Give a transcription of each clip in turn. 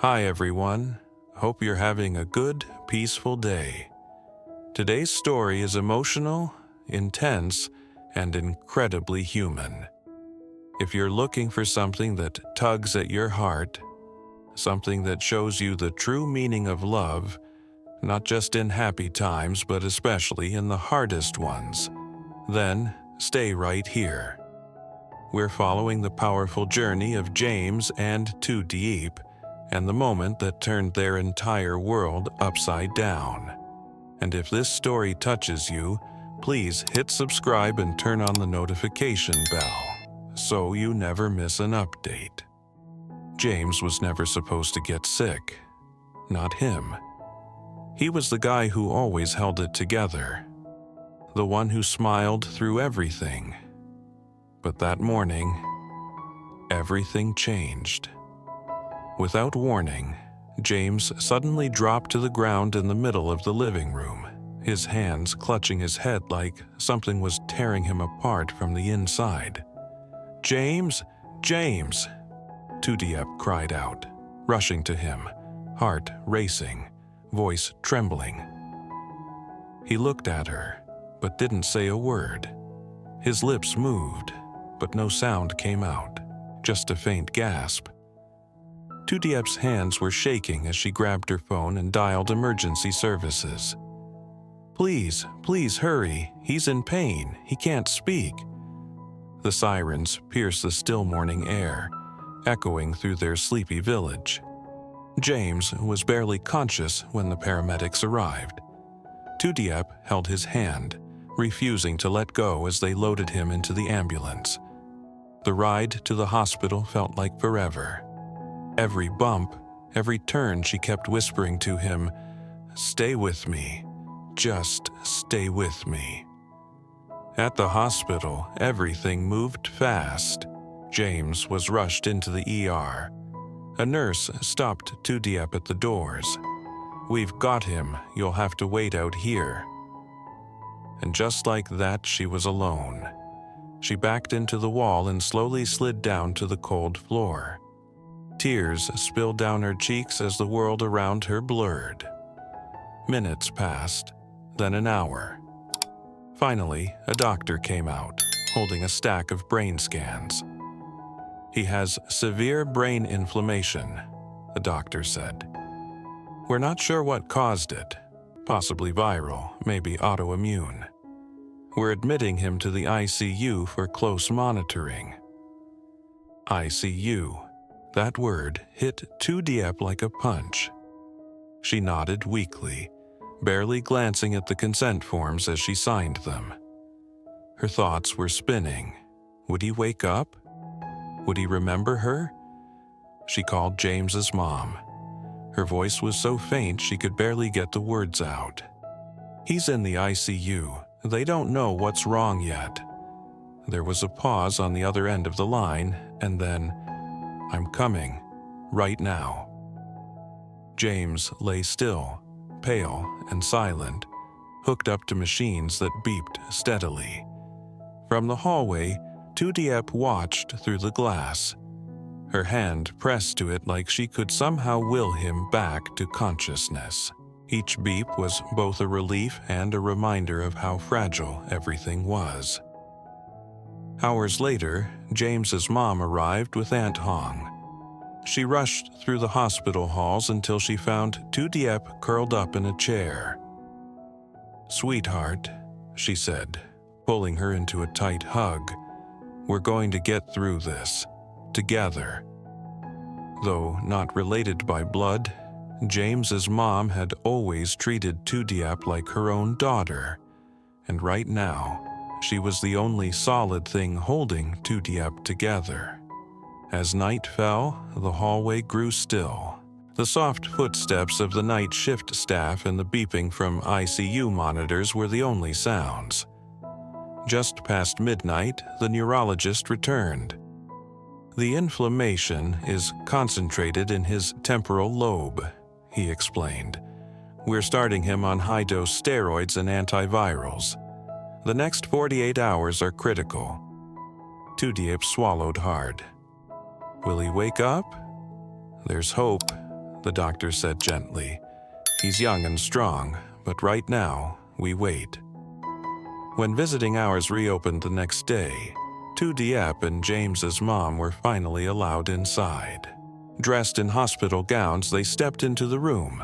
Hi everyone, hope you're having a good, peaceful day. Today's story is emotional, intense, and incredibly human. If you're looking for something that tugs at your heart, something that shows you the true meaning of love, not just in happy times but especially in the hardest ones, then stay right here. We're following the powerful journey of James and Tu Diep, and the moment that turned their entire world upside down. And if this story touches you, please hit subscribe and turn on the notification bell, so you never miss an update. James was never supposed to get sick. Not him. He was the guy who always held it together. The one who smiled through everything. But that morning, everything changed. Without warning, James suddenly dropped to the ground in the middle of the living room, his hands clutching his head like something was tearing him apart from the inside. "James! James!" Tu Diep cried out, rushing to him, heart racing, voice trembling. He looked at her, but didn't say a word. His lips moved, but no sound came out, just a faint gasp. Tu Diep's hands were shaking as she grabbed her phone and dialed emergency services. Please hurry, he's in pain, he can't speak." The sirens pierced the still morning air, echoing through their sleepy village. James was barely conscious when the paramedics arrived. Tu Diep held his hand, refusing to let go as they loaded him into the ambulance. The ride to the hospital felt like forever. Every bump, every turn she kept whispering to him, "Stay with me, just stay with me." At the hospital, everything moved fast. James was rushed into the ER. A nurse stopped Tu Diep at the doors. "We've got him, you'll have to wait out here." And just like that, she was alone. She backed into the wall and slowly slid down to the cold floor. Tears spilled down her cheeks as the world around her blurred. Minutes passed, then an hour. Finally, a doctor came out, holding a stack of brain scans. "He has severe brain inflammation," the doctor said. "We're not sure what caused it, possibly viral, maybe autoimmune. We're admitting him to the ICU for close monitoring." ICU. That word hit Tu Diep like a punch. She nodded weakly, barely glancing at the consent forms as she signed them. Her thoughts were spinning. Would he wake up? Would he remember her? She called James's mom. Her voice was so faint she could barely get the words out. "He's in the ICU. They don't know what's wrong yet." There was a pause on the other end of the line, and then, "I'm coming, right now." James lay still, pale and silent, hooked up to machines that beeped steadily. From the hallway, Tu Diep watched through the glass. Her hand pressed to it like she could somehow will him back to consciousness. Each beep was both a relief and a reminder of how fragile everything was. Hours later, James's mom arrived with Aunt Hong. She rushed through the hospital halls until she found Tu Diep curled up in a chair. "Sweetheart," she said, pulling her into a tight hug, "we're going to get through this, together." Though not related by blood, James's mom had always treated Tu Diep like her own daughter, and right now, she was the only solid thing holding Tu Diep together. As night fell, the hallway grew still. The soft footsteps of the night shift staff and the beeping from ICU monitors were the only sounds. Just past midnight, the neurologist returned. "The inflammation is concentrated in his temporal lobe," he explained. "We're starting him on high-dose steroids and antivirals. The next 48 hours are critical." Tu Diep swallowed hard. Will he wake up? There's hope. the doctor said gently. "He's young and strong, but right now, we wait." When visiting hours reopened the next day, Tu Diep and James's mom were finally allowed inside. Dressed in hospital gowns, they stepped into the room.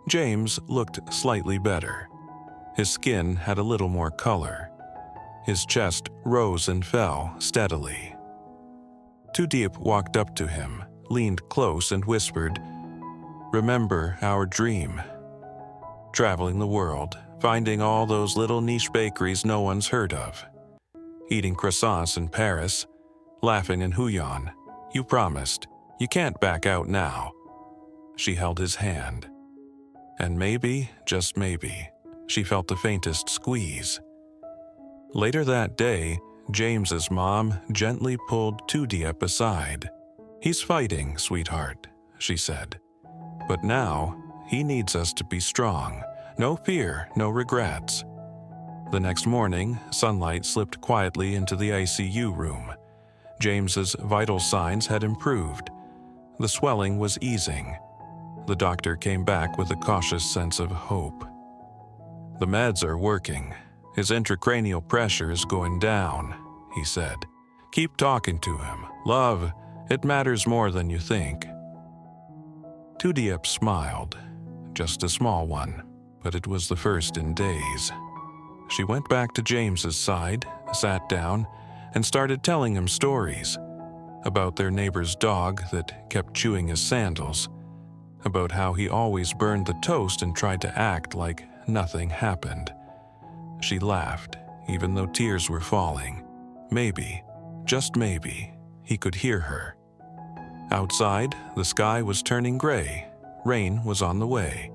James looked slightly better. His skin had a little more color. His chest rose and fell steadily. Tu Diep walked up to him, leaned close and whispered, "Remember our dream. Traveling the world, finding all those little niche bakeries no one's heard of. Eating croissants in Paris, laughing in Huyon. You promised. You can't back out now." She held his hand. And maybe, just maybe, she felt the faintest squeeze. Later that day, James's mom gently pulled Tu Diep aside. "He's fighting, sweetheart," she said. "But now, he needs us to be strong. No fear, no regrets." The next morning, sunlight slipped quietly into the ICU room. James's vital signs had improved. The swelling was easing. The doctor came back with a cautious sense of hope. "The meds are working. His intracranial pressure is going down," he said. "Keep talking to him. Love, it matters more than you think." Tu Diep smiled. Just a small one, but it was the first in days. She went back to James's side, sat down, and started telling him stories. About their neighbor's dog that kept chewing his sandals. About how he always burned the toast and tried to act like nothing happened. She laughed, even though tears were falling. Maybe, just maybe, he could hear her. Outside, the sky was turning gray. Rain was on the way.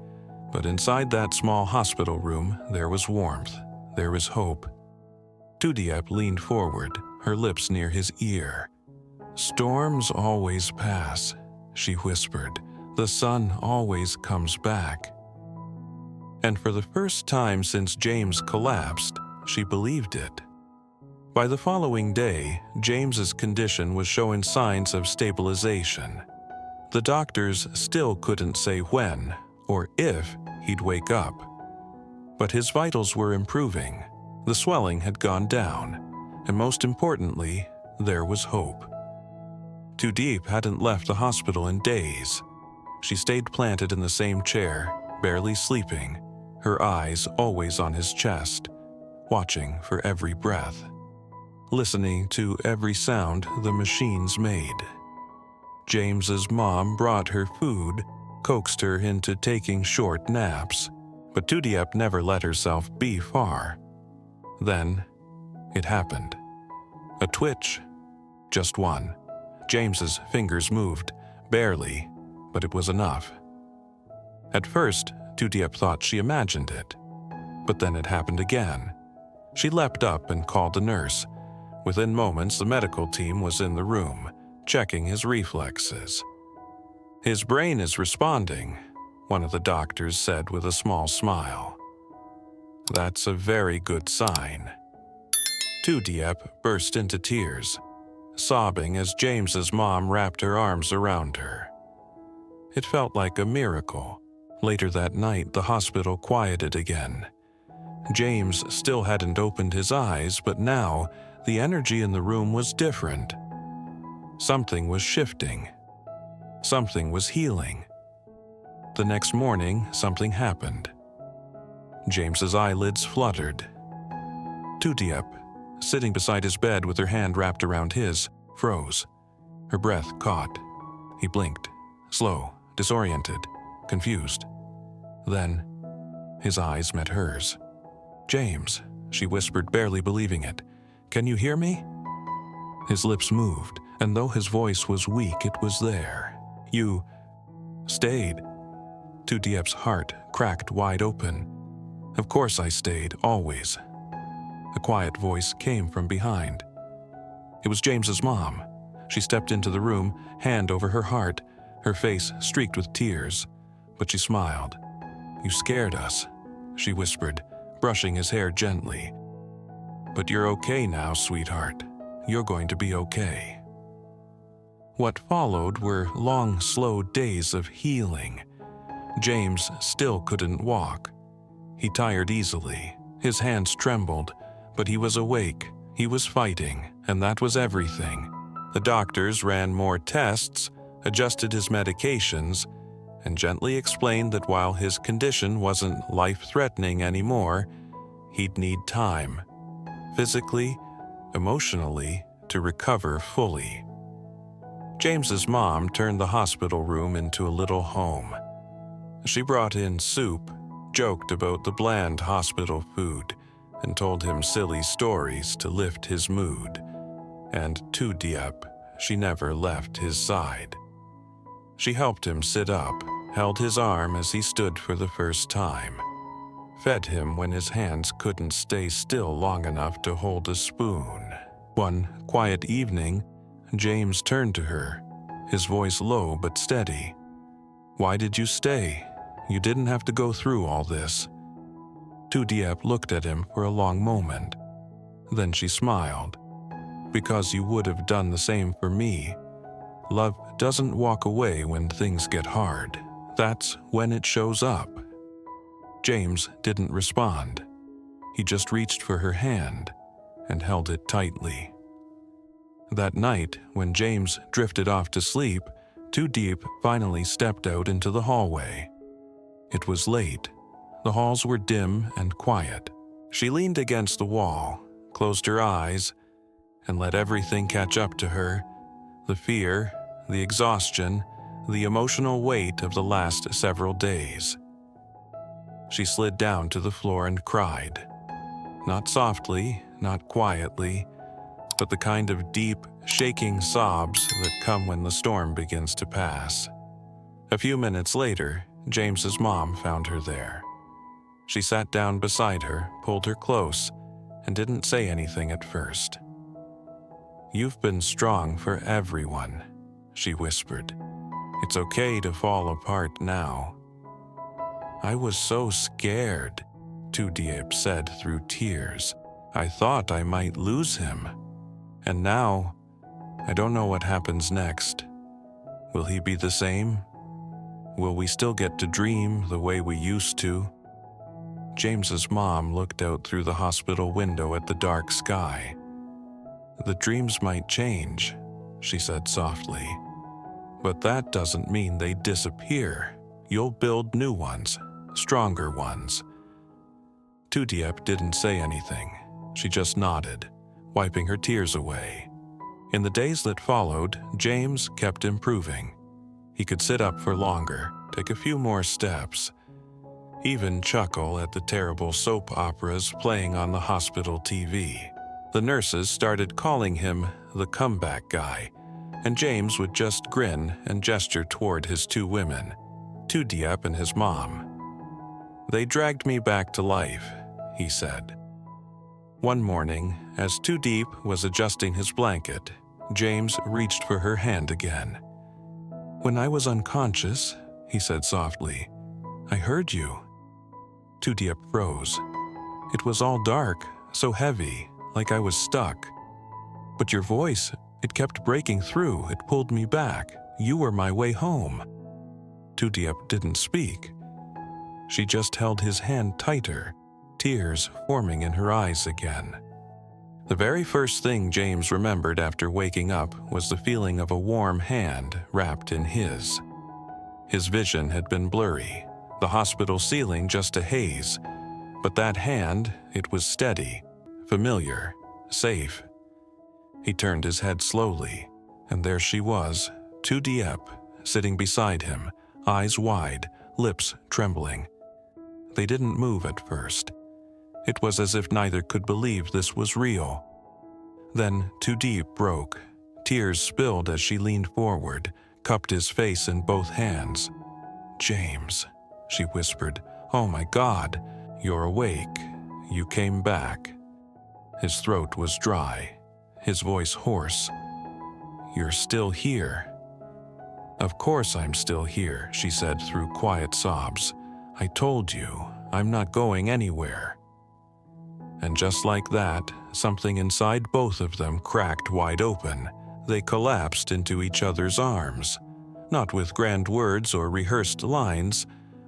But inside that small hospital room, there was warmth. There was hope. Tu Diep leaned forward, her lips near his ear. "Storms always pass," she whispered. "The sun always comes back." And for the first time since James collapsed, she believed it. By the following day, James's condition was showing signs of stabilization. The doctors still couldn't say when or if he'd wake up. But his vitals were improving, the swelling had gone down, and most importantly, there was hope. Tu Diep hadn't left the hospital in days. She stayed planted in the same chair, barely sleeping, her eyes always on his chest, watching for every breath, listening to every sound the machines made. James's mom brought her food, coaxed her into taking short naps, but Tu Diep never let herself be far. Then, it happened. A twitch. Just one. James's fingers moved, barely, but it was enough. At first, Tu Diep thought she imagined it. But then it happened again. She leapt up and called the nurse. Within moments, the medical team was in the room, checking his reflexes. "His brain is responding," one of the doctors said with a small smile. "That's a very good sign." Tu Diep burst into tears, sobbing as James's mom wrapped her arms around her. It felt like a miracle. Later that night, the hospital quieted again. James still hadn't opened his eyes, but now the energy in the room was different. Something was shifting. Something was healing. The next morning, something happened. James's eyelids fluttered. Tu Diep, sitting beside his bed with her hand wrapped around his, froze. Her breath caught. He blinked, slow, disoriented, confused. Then, his eyes met hers. "James," she whispered, barely believing it. "Can you hear me?" His lips moved, and though his voice was weak, it was there. "You stayed." Tu Diep's heart cracked wide open. "Of course I stayed, always." A quiet voice came from behind. It was James's mom. She stepped into the room, hand over her heart, her face streaked with tears, but she smiled. "You scared us," she whispered, brushing his hair gently. "But you're okay now, sweetheart. You're going to be okay." What followed were long, slow days of healing. James still couldn't walk. He tired easily. His hands trembled, but he was awake. He was fighting, and that was everything. The doctors ran more tests, adjusted his medications, and gently explained that while his condition wasn't life-threatening anymore, he'd need time, physically, emotionally, to recover fully. James's mom turned the hospital room into a little home. She brought in soup, joked about the bland hospital food, and told him silly stories to lift his mood. And Tu Diep, she never left his side. She helped him sit up, held his arm as he stood for the first time, fed him when his hands couldn't stay still long enough to hold a spoon. One quiet evening, James turned to her, his voice low but steady. "Why did you stay? You didn't have to go through all this." Tu Diep looked at him for a long moment. Then she smiled. "Because you would have done the same for me. Love doesn't walk away when things get hard. That's when it shows up." James didn't respond. He just reached for her hand and held it tightly. That night, when James drifted off to sleep, Tu Diep finally stepped out into the hallway. It was late. The halls were dim and quiet. She leaned against the wall, closed her eyes, and let everything catch up to her. The fear, the exhaustion, the emotional weight of the last several days. She slid down to the floor and cried. Not softly, not quietly, but the kind of deep, shaking sobs that come when the storm begins to pass. A few minutes later, James's mom found her there. She sat down beside her, pulled her close, and didn't say anything at first. "You've been strong for everyone," she whispered. "It's okay to fall apart now." "I was so scared," Tu Diep said through tears. "I thought I might lose him. And now, I don't know what happens next. Will he be the same? Will we still get to dream the way we used to?" James's mom looked out through the hospital window at the dark sky. "The dreams might change," she said softly. "But that doesn't mean they disappear. You'll build new ones, stronger ones." Tu Diep didn't say anything. She just nodded, wiping her tears away. In the days that followed, James kept improving. He could sit up for longer, take a few more steps, even chuckle at the terrible soap operas playing on the hospital TV. The nurses started calling him the comeback guy, and James would just grin and gesture toward his two women, Tu Diep and his mom. "They dragged me back to life," he said. One morning, as Tu Diep was adjusting his blanket, James reached for her hand again. "When I was unconscious," he said softly, "I heard you." Tu Diep froze. "It was all dark, so heavy, like I was stuck. But your voice, it kept breaking through, it pulled me back. You were my way home." Tu Diep didn't speak. She just held his hand tighter, tears forming in her eyes again. The very first thing James remembered after waking up was the feeling of a warm hand wrapped in his. His vision had been blurry, the hospital ceiling just a haze, but that hand, it was steady, familiar, safe. He turned his head slowly, and there she was, Tu Diep, sitting beside him, eyes wide, lips trembling. They didn't move at first. It was as if neither could believe this was real. Then Tu Diep broke. Tears spilled as she leaned forward, cupped his face in both hands. "James," she whispered, "oh my God, you're awake. You came back." His throat was dry, his voice hoarse. "You're still here." "Of course I'm still here," she said through quiet sobs. "I told you, I'm not going anywhere." And just like that, something inside both of them cracked wide open. they collapsed into each other's arms, not with grand words or rehearsed lines,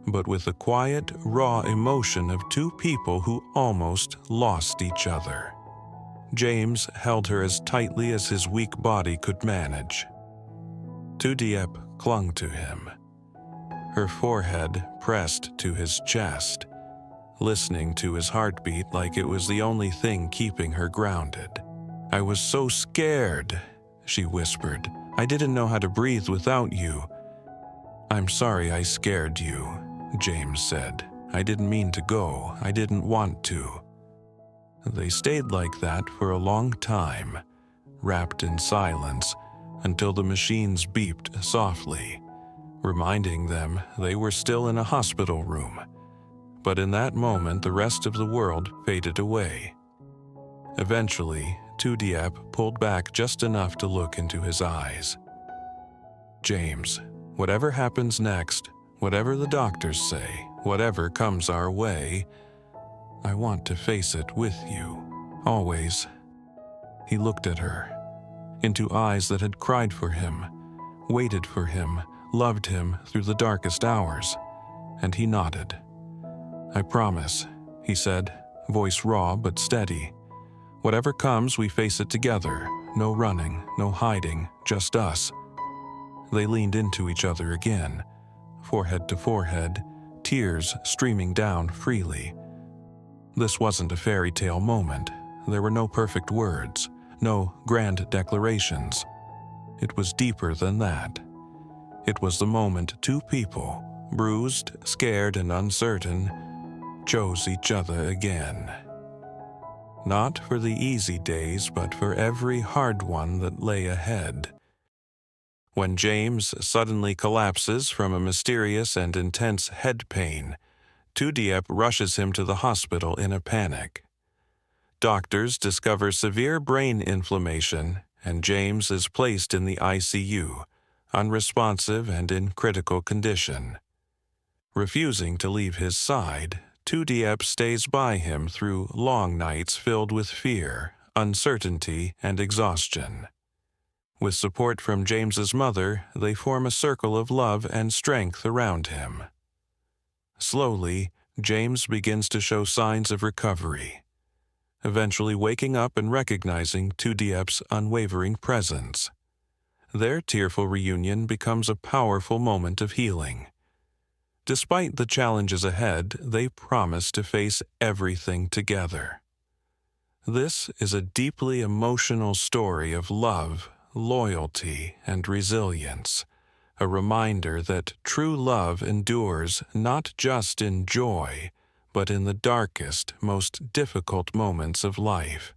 but with the quiet, raw emotion of two people who almost lost each other. James held her as tightly as his weak body could manage. Tu Diep clung to him, her forehead pressed to his chest, listening to his heartbeat like it was the only thing keeping her grounded. "I was so scared," she whispered. "I didn't know how to breathe without you." "I'm sorry I scared you," James said. "I didn't mean to go. I didn't want to." They stayed like that for a long time, wrapped in silence, until the machines beeped softly, reminding them they were still in a hospital room. But in that moment, the rest of the world faded away. Eventually, Tu Diep pulled back just enough to look into his eyes. "James, whatever happens next, whatever the doctors say, whatever comes our way, I want to face it with you, always." He looked at her, into eyes that had cried for him, waited for him, loved him through the darkest hours, and he nodded. "I promise," he said, voice raw but steady. "Whatever comes, we face it together. No running, no hiding, just us." They leaned into each other again, forehead to forehead, tears streaming down freely. This wasn't a fairy tale moment. There were no perfect words, no grand declarations. It was deeper than that. It was the moment two people, bruised, scared, and uncertain, chose each other again. Not for the easy days, but for every hard one that lay ahead. When James suddenly collapses from a mysterious and intense head pain, Tu Diep rushes him to the hospital in a panic. Doctors discover severe brain inflammation, and James is placed in the ICU, unresponsive and in critical condition. Refusing to leave his side, Tu Diep stays by him through long nights filled with fear, uncertainty, and exhaustion. With support from James's mother, they form a circle of love and strength around him. Slowly, James begins to show signs of recovery, eventually waking up and recognizing Tu Diep's unwavering presence. Their tearful reunion becomes a powerful moment of healing. Despite the challenges ahead, they promise to face everything together. This is a deeply emotional story of love, loyalty, and resilience, a reminder that true love endures not just in joy, but in the darkest, most difficult moments of life.